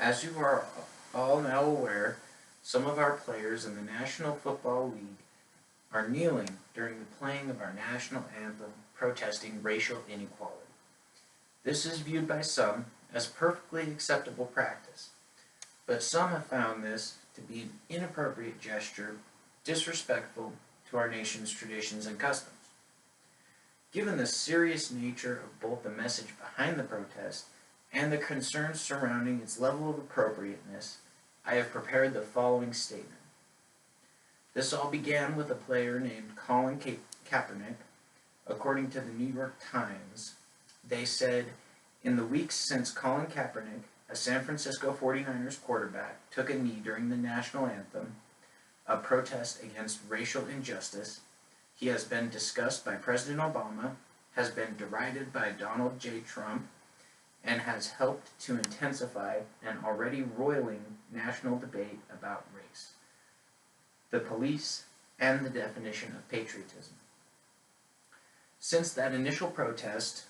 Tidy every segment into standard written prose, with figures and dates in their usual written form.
As you are all now aware, some of our players in the National Football League are kneeling during the playing of our national anthem, protesting racial inequality. This is viewed by some as perfectly acceptable practice, but some have found this to be an inappropriate gesture, disrespectful to our nation's traditions and customs. Given the serious nature of both the message behind the protest and the concerns surrounding its level of appropriateness, I have prepared the following statement. This all began with a player named Colin Kaepernick. According to the New York Times, they said, in the weeks since Colin Kaepernick, a San Francisco 49ers quarterback, took a knee during the national anthem, a protest against racial injustice, he has been discussed by President Obama, has been derided by Donald J. Trump, and has helped to intensify an already roiling national debate about race, the police, and the definition of patriotism. Since that initial protest,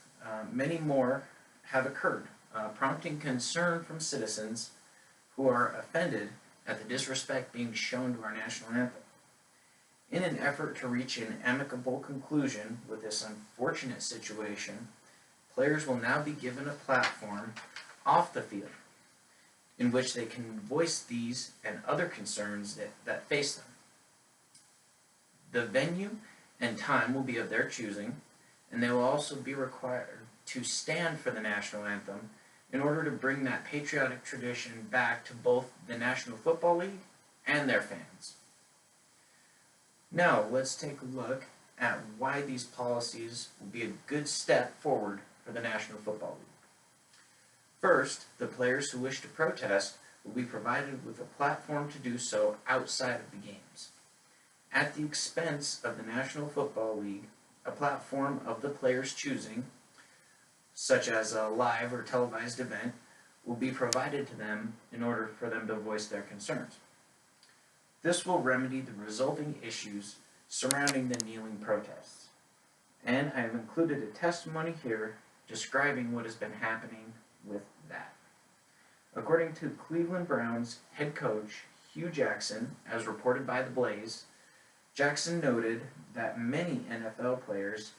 many more have occurred, prompting concern from citizens who are offended at the disrespect being shown to our national anthem. In an effort to reach an amicable conclusion with this unfortunate situation, players will now be given a platform off the field in which they can voice these and other concerns that face them. The venue and time will be of their choosing, and they will also be required to stand for the national anthem in order to bring that patriotic tradition back to both the National Football League and their fans. Now, let's take a look at why these policies will be a good step forward for the National Football League. First, the players who wish to protest will be provided with a platform to do so outside of the games. At the expense of the National Football League, a platform of the players' choosing, such as a live or televised event, will be provided to them in order for them to voice their concerns. This will remedy the resulting issues surrounding the kneeling protests. And I have included a testimony here describing what has been happening with that. According to Cleveland Browns head coach Hugh Jackson, as reported by The Blaze, Jackson noted that many NFL players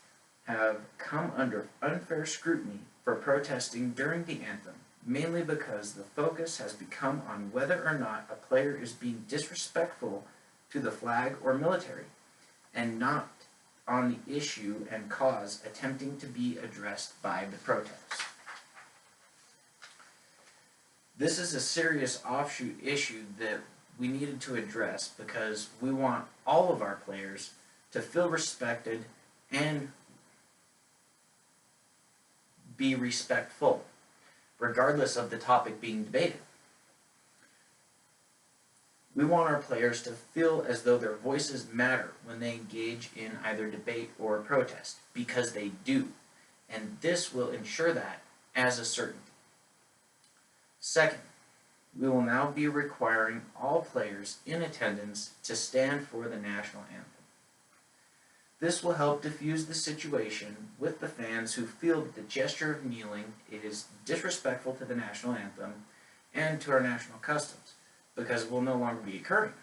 have come under unfair scrutiny for protesting during the anthem, mainly because the focus has become on whether or not a player is being disrespectful to the flag or military, and not on the issue and cause attempting to be addressed by the protest. This is a serious offshoot issue that we needed to address because we want all of our players to feel respected and be respectful, regardless of the topic being debated. We want our players to feel as though their voices matter when they engage in either debate or protest, because they do, and this will ensure that as a certainty. Second, we will now be requiring all players in attendance to stand for the national anthem. This will help diffuse the situation with the fans who feel that the gesture of kneeling is disrespectful to the national anthem and to our national customs, because it will no longer be occurring.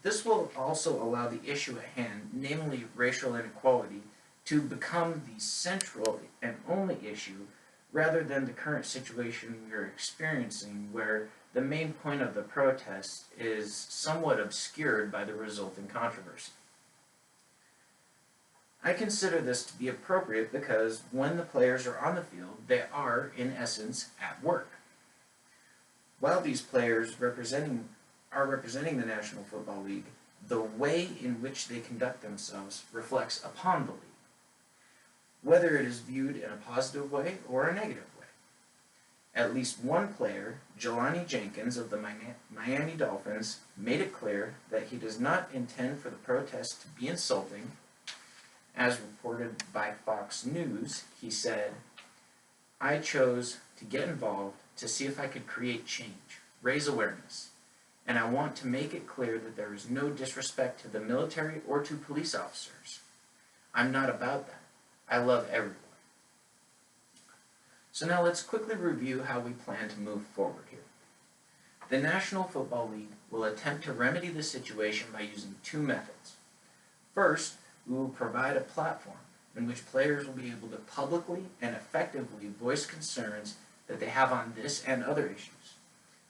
This will also allow the issue at hand, namely racial inequality, to become the central and only issue rather than the current situation we are experiencing where the main point of the protest is somewhat obscured by the resulting controversy. I consider this to be appropriate because when the players are on the field, they are, in essence, at work. While these players are representing the National Football League, the way in which they conduct themselves reflects upon the league, whether it is viewed in a positive way or a negative way. At least one player, Jelani Jenkins of the Miami Dolphins, made it clear that he does not intend for the protest to be insulting. As reported by Fox News, he said, "I chose to get involved to see if I could create change, raise awareness, and I want to make it clear that there is no disrespect to the military or to police officers. I'm not about that. I love everyone." So now let's quickly review how we plan to move forward here. The National Football League will attempt to remedy the situation by using two methods. First, we will provide a platform in which players will be able to publicly and effectively voice concerns that they have on this and other issues,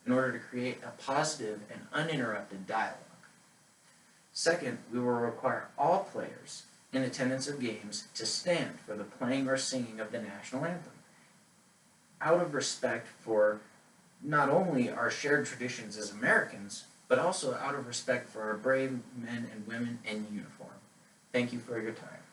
in order to create a positive and uninterrupted dialogue. Second, we will require all players in attendance of games to stand for the playing or singing of the national anthem, out of respect for not only our shared traditions as Americans, but also out of respect for our brave men and women in uniform. Thank you for your time.